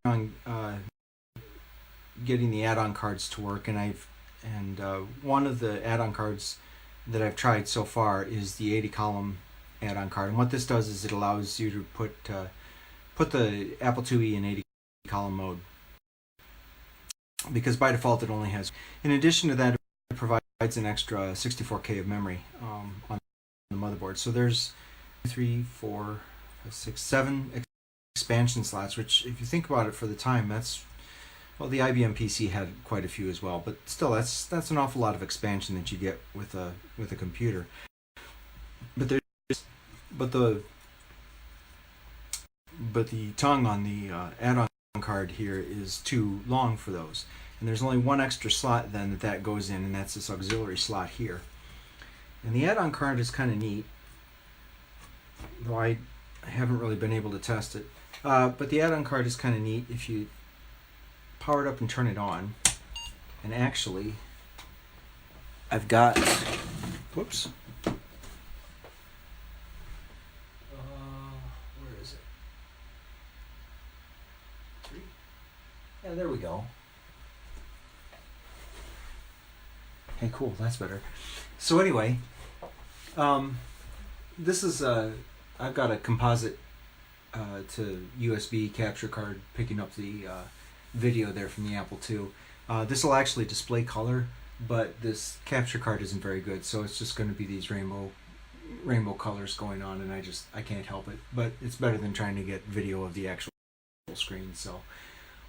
on getting the add-on cards to work, and one of the add-on cards that I've tried so far is the 80 column add-on card. And what this does is it allows you to put the Apple IIe in 80 column mode, because by default it only has. In addition to that, it provides an extra 64K of memory on the motherboard. So there's 3, 4, 6, 7 expansion slots, which, if you think about it, for the time, that's, well, the IBM PC had quite a few as well, but still, that's an awful lot of expansion that you get with a computer. But the tongue on the add-on card here is too long for those, and there's only one extra slot then that goes in, and that's this auxiliary slot here. And the add-on card is kind of neat, though I haven't really been able to test it. But the add-on card is kind of neat if you power it up and turn it on. And actually, I've got, whoops. Where is it? 3? Yeah, there we go. Hey, cool, that's better. So anyway, this is I've got a composite to USB capture card picking up the video there from the Apple II. This will actually display color, but this capture card isn't very good, so it's just going to be these rainbow colors going on, and I can't help it. But it's better than trying to get video of the actual screen, so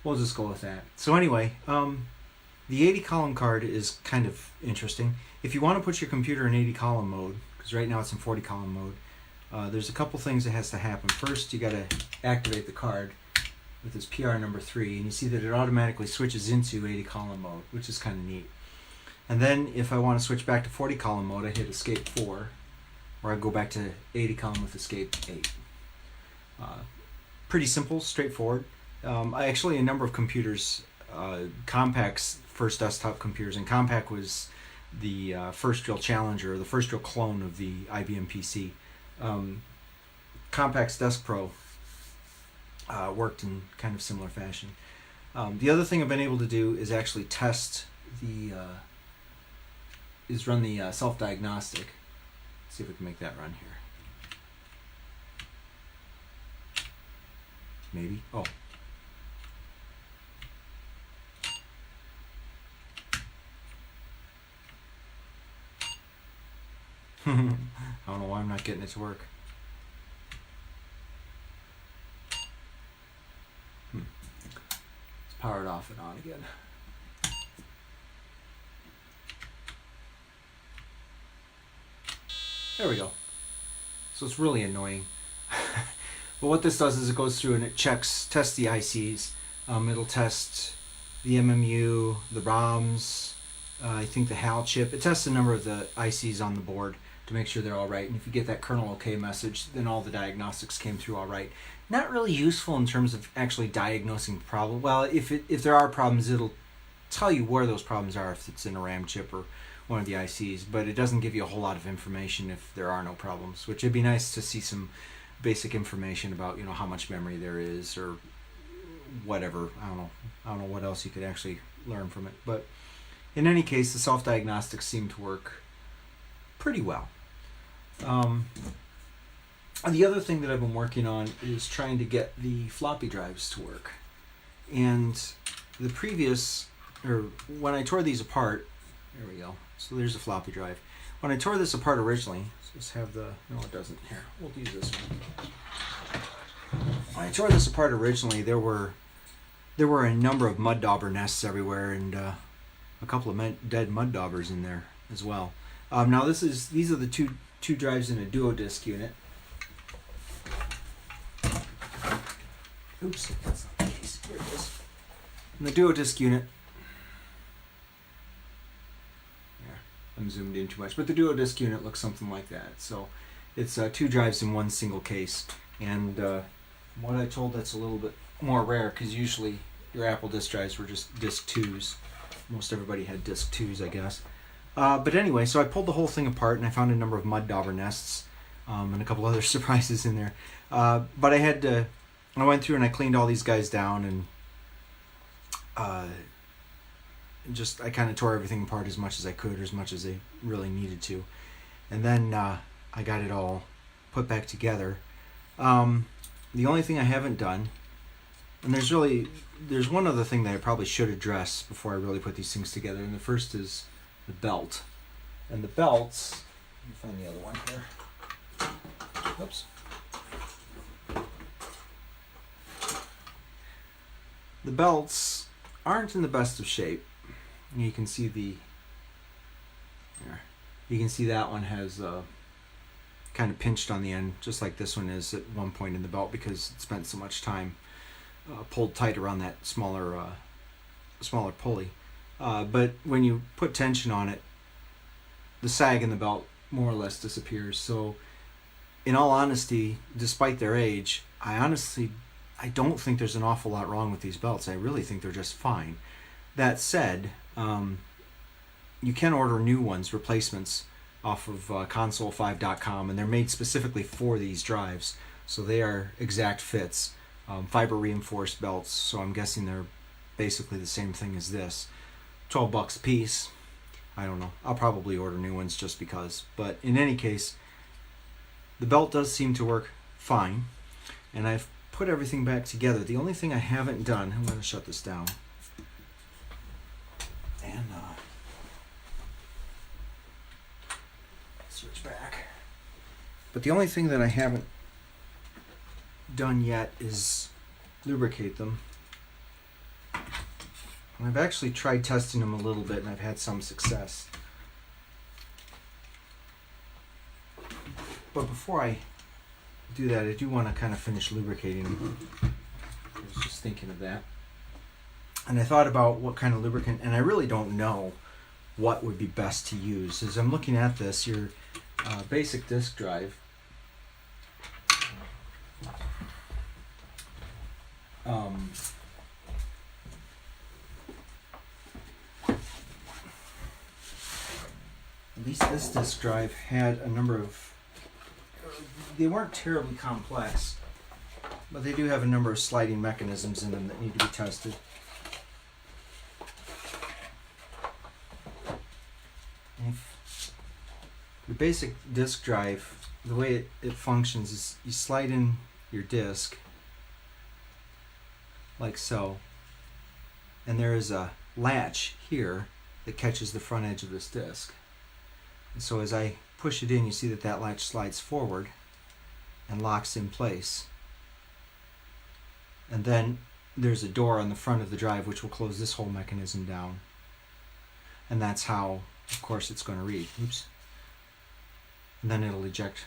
we'll just go with that. So anyway, the 80 column card is kind of interesting. If you want to put your computer in 80 column mode, because right now it's in 40 column mode, there's a couple things that has to happen. First, you got to activate the card with this PR number 3, and you see that it automatically switches into 80 column mode, which is kind of neat. And then if I want to switch back to 40 column mode, I hit escape 4, or I go back to 80 column with escape 8. Pretty simple, straightforward. Actually, a number of computers, Compact's first desktop computers, and Compaq was the first real challenger, the first real clone of the IBM PC. Compact's Desk Pro worked in kind of similar fashion. The other thing I've been able to do is actually test run the self-diagnostic. See if we can make that run here. Maybe. Oh. I don't know why I'm not getting it to work. Let's power it off and on again. There we go. So it's really annoying. But what this does is it goes through and it tests the ICs. It'll test the MMU, the ROMs, I think the HAL chip. It tests a number of the ICs on the board to make sure they're all right. And if you get that kernel OK message, then all the diagnostics came through all right. Not really useful in terms of actually diagnosing the problem. Well, if there are problems, it'll tell you where those problems are if it's in a RAM chip or one of the ICs, but it doesn't give you a whole lot of information if there are no problems, which it'd be nice to see some basic information about, you know, how much memory there is or whatever. I don't know what else you could actually learn from it. But in any case, the self-diagnostics seem to work pretty well. The other thing that I've been working on is trying to get the floppy drives to work. And the when I tore these apart, there we go. So there's a floppy drive. When I tore this apart originally, let's have no, it doesn't. Here, we'll use this one. When I tore this apart originally, there were a number of mud dauber nests everywhere, and a couple of dead mud daubers in there as well. Now these are the two drives in a DuoDisk unit. Oops, that's not the case. Here it is. In the DuoDisk unit. I'm zoomed in too much, but the DuoDisk unit looks something like that. So it's 2 drives in one single case, and from what I told, that's a little bit more rare because usually your Apple disk drives were just disk 2s. Most everybody had disk 2s, I guess. But anyway, so I pulled the whole thing apart and I found a number of mud dauber nests and a couple other surprises in there. But I had to I went through and I cleaned all these guys down, and I kind of tore everything apart as much as I could, or as much as I really needed to. And then I got it all put back together. The only thing I haven't done, and there's one other thing that I probably should address before I really put these things together, and the first is the belt. And the belts, let me find the other one here. Oops. The belts aren't in the best of shape. You can see that one has kind of pinched on the end, just like this one is at one point in the belt, because it spent so much time pulled tight around that smaller pulley. But when you put tension on it, the sag in the belt more or less disappears. So in all honesty, despite their age, I don't think there's an awful lot wrong with these belts. I really think they're just fine. That said, you can order new ones, replacements, off of console5.com, and they're made specifically for these drives. So they are exact fits, fiber reinforced belts. So I'm guessing they're basically the same thing as this. $12 a piece. I don't know. I'll probably order new ones just because. But in any case, the belt does seem to work fine, and I've put everything back together. The only thing I haven't done, I'm going to shut this down, and switch back. But the only thing that I haven't done yet is lubricate them. And I've actually tried testing them a little bit, and I've had some success. But before I do that, I do want to kind of finish lubricating them. I was just thinking of that. And I thought about what kind of lubricant, and I really don't know what would be best to use. As I'm looking at this, your basic disk drive at least this disk drive had a number of, they weren't terribly complex, but they do have a number of sliding mechanisms in them that need to be tested. The basic disk drive, the way it functions is you slide in your disk like so, and there is a latch here that catches the front edge of this disk. And so as I push it in, you see that that latch slides forward and locks in place. And then there's a door on the front of the drive which will close this whole mechanism down. And that's how, of course, it's going to read. Oops. And then it'll eject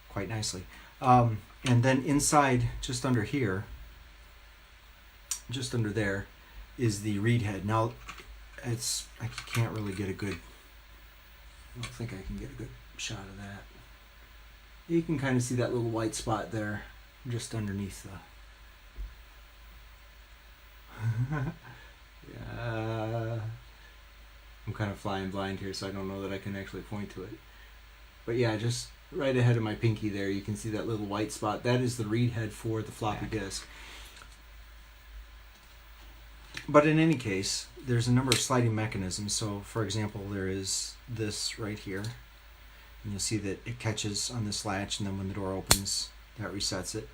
quite nicely. And then inside, just under here, just under there, is the read head. Now, I can't really get a good, I don't think I can get a good shot of that. You can kind of see that little white spot there, just underneath the, yeah. I'm kind of flying blind here, so I don't know that I can actually point to it. But yeah, just right ahead of my pinky there, you can see that little white spot. That is the read head for the floppy disk. But in any case, there's a number of sliding mechanisms. So, for example, there is this right here. And you'll see that it catches on this latch, and then when the door opens, that resets it.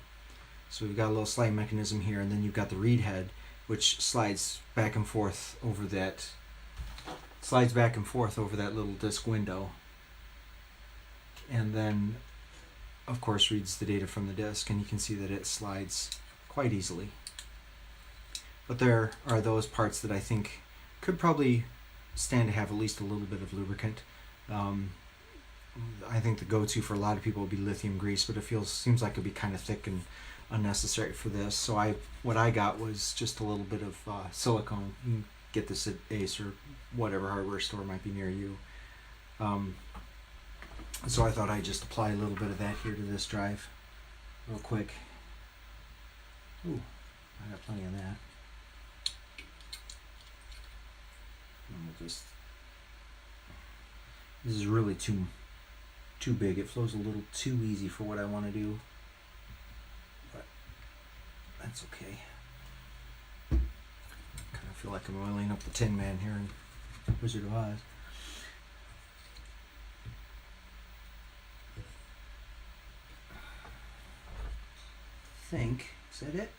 So we've got a little sliding mechanism here, and then you've got the read head, which slides back and forth over that little disk window, and then of course reads the data from the disk, and you can see that it slides quite easily. But there are those parts that I think could probably stand to have at least a little bit of lubricant. I think the go-to for a lot of people would be lithium grease, but it seems like it'd be kind of thick and unnecessary for this. So what I got was just a little bit of silicone. You can get this at Ace or whatever hardware store might be near you. So I thought I'd just apply a little bit of that here to this drive real quick. Ooh, I got plenty of that. And we'll just, this is really too big. It flows a little too easy for what I want to do. But That's okay. Kind of feel like I'm oiling up the Tin Man here in Wizard of Oz. Is that it?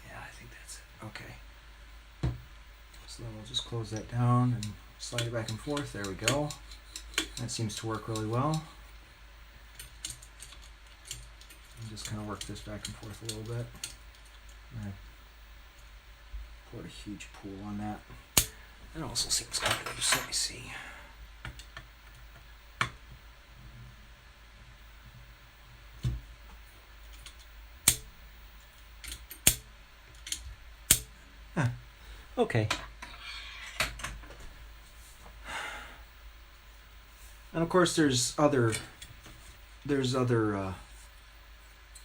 Yeah, I think that's it. Okay. So then we'll just close that down and slide it back and forth. There we go. That seems to work really well. And just kind of work this back and forth a little bit. I poured a huge pool on that. That also seems kind of loose. Let me see. Okay. And of course, there's other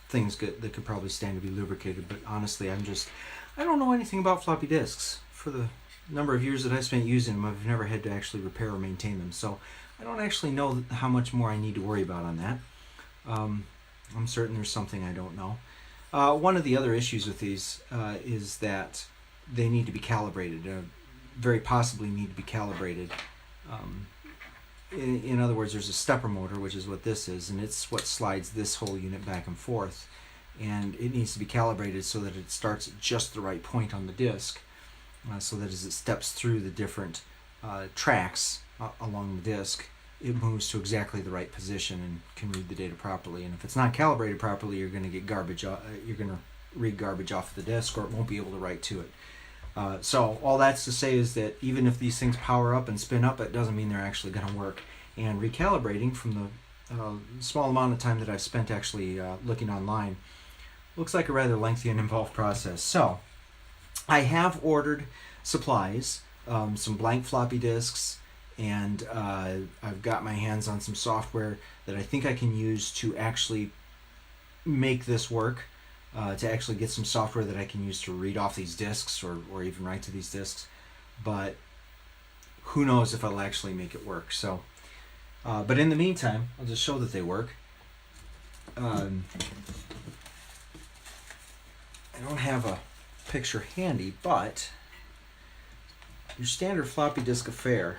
things that could probably stand to be lubricated. But honestly, I don't know anything about floppy disks. For the number of years that I spent using them, I've never had to actually repair or maintain them. So I don't actually know how much more I need to worry about on that. I'm certain there's something I don't know. One of the other issues with these is that they need to be calibrated, very possibly need to be calibrated. In other words, there's a stepper motor, which is what this is, and it's what slides this whole unit back and forth. And it needs to be calibrated so that it starts at just the right point on the disk, so that as it steps through the different tracks along the disk, it moves to exactly the right position and can read the data properly. And if it's not calibrated properly, you're going to get garbage. You're going to read garbage off the disk, or it won't be able to write to it. So all that's to say is that even if these things power up and spin up, it doesn't mean they're actually going to work. And recalibrating, from the small amount of time that I've spent actually looking online, looks like a rather lengthy and involved process. So I have ordered supplies, some blank floppy disks, and I've got my hands on some software that I think I can use to actually make this work. To actually get some software that I can use to read off these disks or even write to these disks. But who knows if I'll actually make it work. So, but in the meantime, I'll just show that they work. I don't have a picture handy, but your standard floppy disk affair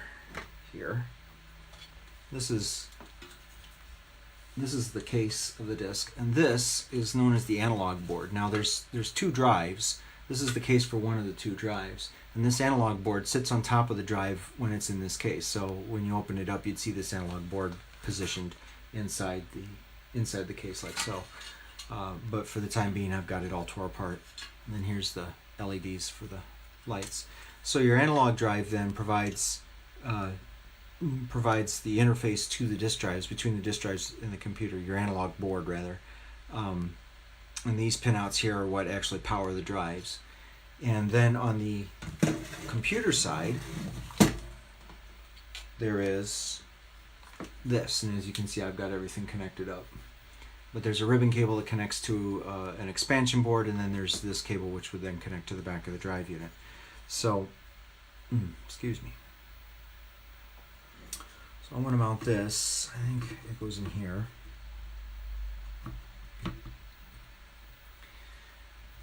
here. This is the case of the disk, and this is known as the analog board. Now there's two drives. This is the case for one of the two drives, and this analog board sits on top of the drive when it's in this case. So when you open it up, you'd see this analog board positioned inside the case like so. But for the time being, I've got it all tore apart. And then here's the LEDs for the lights. So your analog drive then provides the interface to the disk drives, between the disk drives and the computer, your analog board rather. And these pinouts here are what actually power the drives. And then on the computer side, there is this, and as you can see, I've got everything connected up. But there's a ribbon cable that connects to an expansion board, and then there's this cable which would then connect to the back of the drive unit. So, excuse me. So I'm going to mount this. I think it goes in here.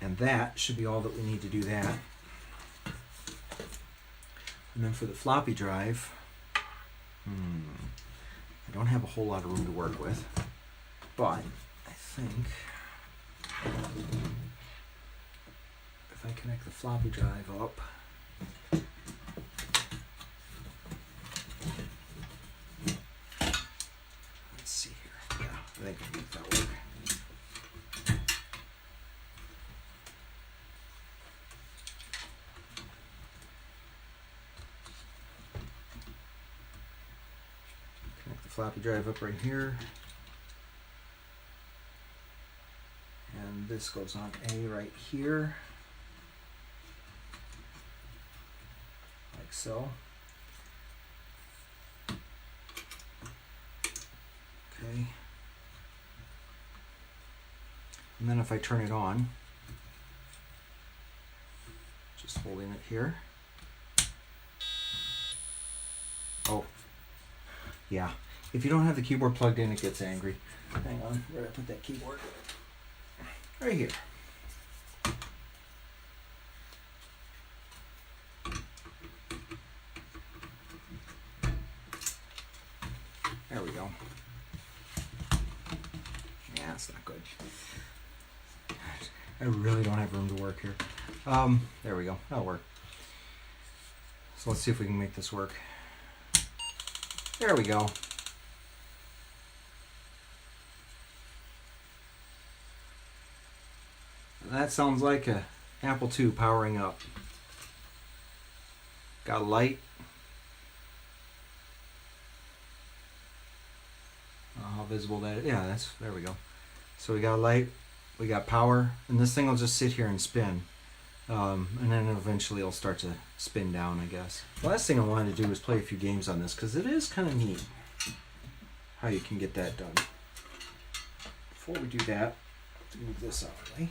And that should be all that we need to do that. And then for the floppy drive, I don't have a whole lot of room to work with, but I think if I connect the floppy drive up, let's see here. Yeah, I think I can make that work. Connect the floppy drive up right here. And this goes on A right here. Like so. Okay. And then if I turn it on, just holding it here. Oh, yeah. If you don't have the keyboard plugged in, it gets angry. Hang on, where did I put that keyboard? Right here. good. I really don't have room to work here. There we go. That'll work. So let's see if we can make this work. There we go. That sounds like a Apple II powering up. Got a light. How visible that is. Yeah, there we go. So we got a light, we got power, and this thing will just sit here and spin. And then eventually it'll start to spin down, I guess. The last thing I wanted to do was play a few games on this, because it is kind of neat how you can get that done. Before we do that, let's move this out of the way.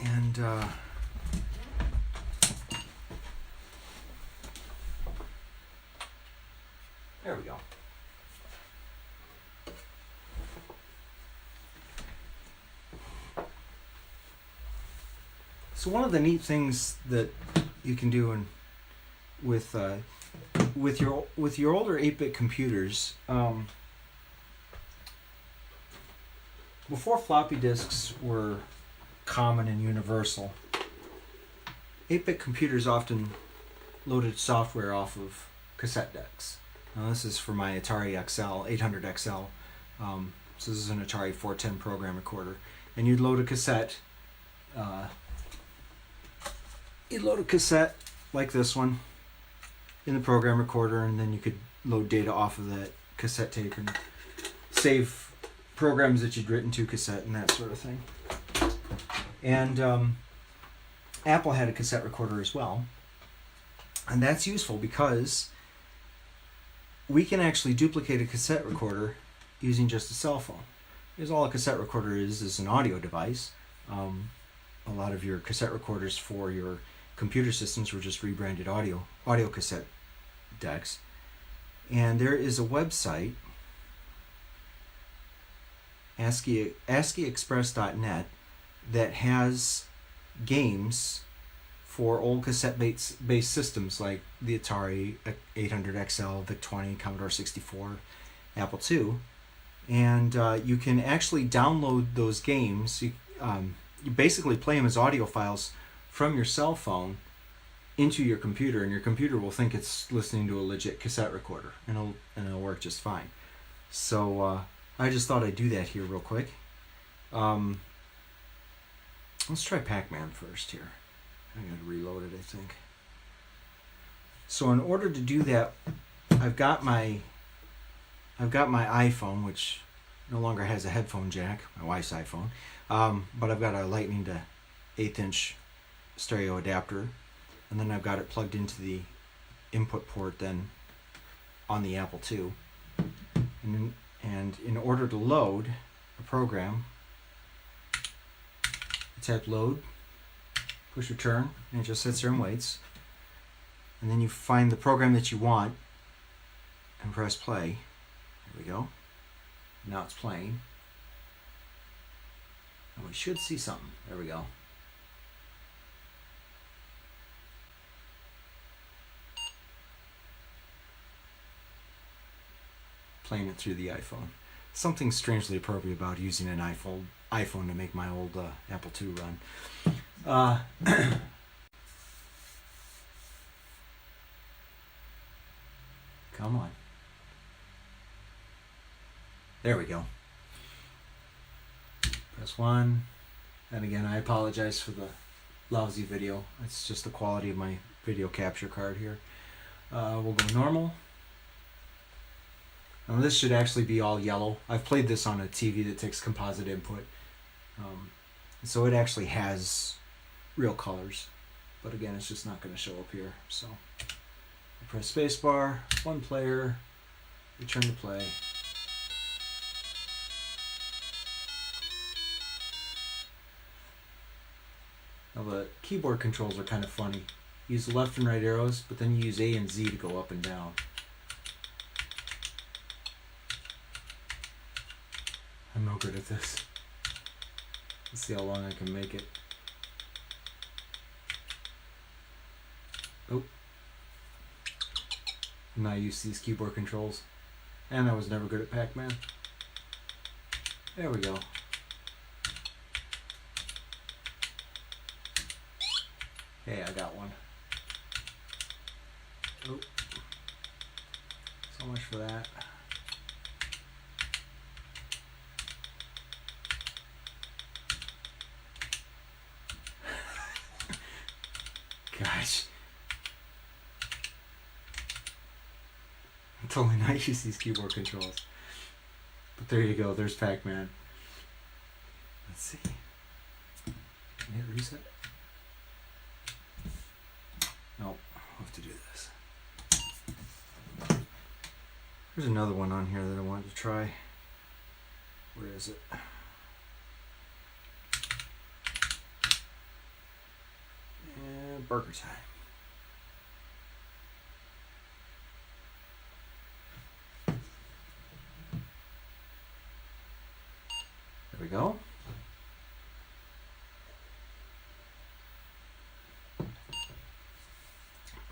And there we go. So one of the neat things that you can do with your older 8-bit computers, before floppy disks were common and universal, 8-bit computers often loaded software off of cassette decks. Now this is for my Atari XL, 800 XL. So this is an Atari 410 program recorder. And you'd load a cassette. Like this one in the program recorder, and then you could load data off of that cassette tape and save programs that you'd written to cassette and that sort of thing. And Apple had a cassette recorder as well. And that's useful because we can actually duplicate a cassette recorder using just a cell phone. Because all a cassette recorder is an audio device. A lot of your cassette recorders for your computer systems were just rebranded audio cassette decks. And there is a website, ASCIIExpress.net, that has games for old cassette-based systems like the Atari 800 XL, VIC-20, Commodore 64, Apple II. And you can actually download those games. You basically play them as audio files from your cell phone into your computer, and your computer will think it's listening to a legit cassette recorder, and it'll work just fine. So I just thought I'd do that here real quick. Let's try Pac-Man first here. I gotta reload it, I think. So in order to do that, I've got my iPhone, which no longer has a headphone jack, my wife's iPhone, but I've got a Lightning to 1/8 inch stereo adapter, and then I've got it plugged into the input port then on the Apple II. And in order to load a program, tap load, push return, and it just sits there and waits. And then you find the program that you want and press play. There we go. Now it's playing. And we should see something. There we go. Playing it through the iPhone. Something strangely appropriate about using an iPhone to make my old Apple II run. Come on. There we go. Press 1. And again, I apologize for the lousy video. It's just the quality of my video capture card here. We'll go normal. Now this should actually be all yellow. I've played this on a TV that takes composite input. So it actually has real colors. But again, it's just not going to show up here. So I press spacebar, one player, return to play. Now the keyboard controls are kind of funny. You use the left and right arrows, but then you use A and Z to go up and down. I'm no good at this. Let's see how long I can make it. Oh. I'm not used to these keyboard controls. And I was never good at Pac-Man. There we go. Hey, I got one. Oh. So much for that. Gosh. I'm totally not used to these keyboard controls. But there you go, there's Pac-Man. Let's see. Can I hit reset? Nope, I'll have to do this. There's another one on here that I wanted to try. Where is it? And burger time. There we go.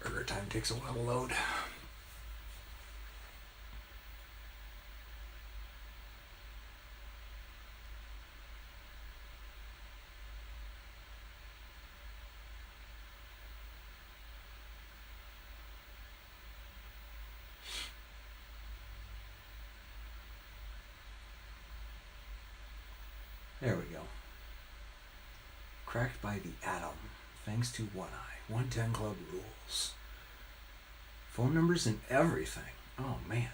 Burger time takes a while to load. There we go. Cracked by the atom, thanks to One Eye. 110 Club rules. Phone numbers and everything. Oh man.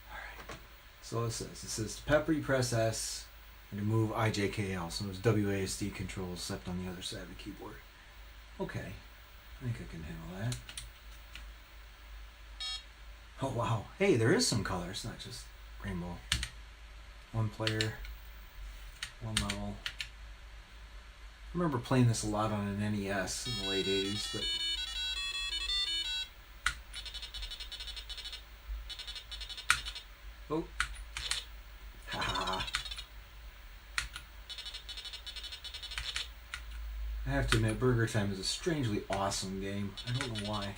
Alright. So it says to pepper you press S and to move IJKL. So those WASD controls except on the other side of the keyboard. Okay. I think I can handle that. Oh wow. Hey, there is some color. It's not just rainbow. One player, one level. I remember playing this a lot on an NES in the late 80s, but oh, haha. I have to admit, Burger Time is a strangely awesome game. I don't know why.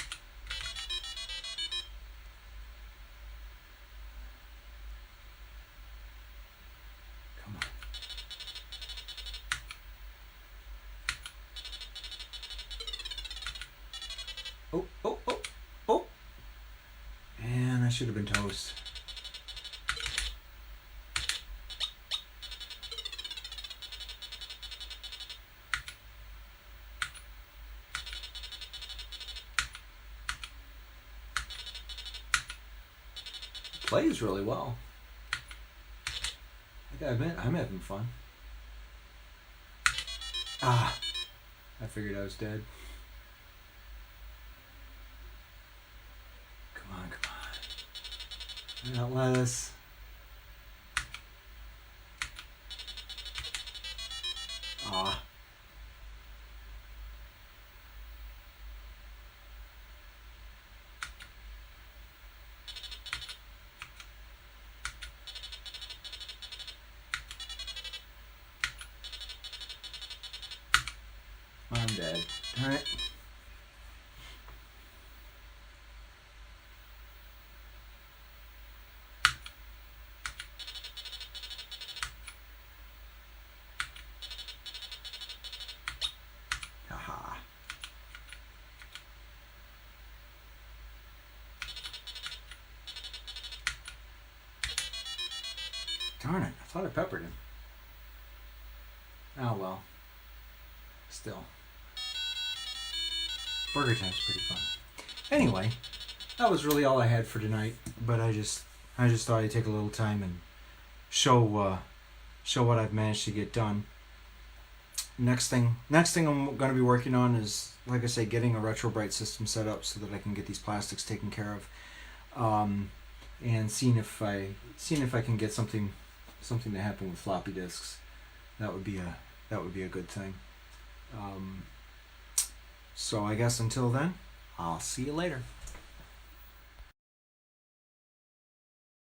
Oh, oh, oh, oh. And I should have been toast. Plays really well. I gotta admit, I'm having fun. Ah, I figured I was dead. Not lettuce. Ah. I'm dead. All right. Darn it, I thought I peppered him. Oh well. Still. Burger Time's pretty fun. Anyway, that was really all I had for tonight, but I just thought I'd take a little time and show what I've managed to get done. Next thing I'm going to be working on is, like I say, getting a RetroBrite system set up so that I can get these plastics taken care of, and seeing if I can get something to happen with floppy disks. That would be a good thing. So I guess until then, I'll see you later.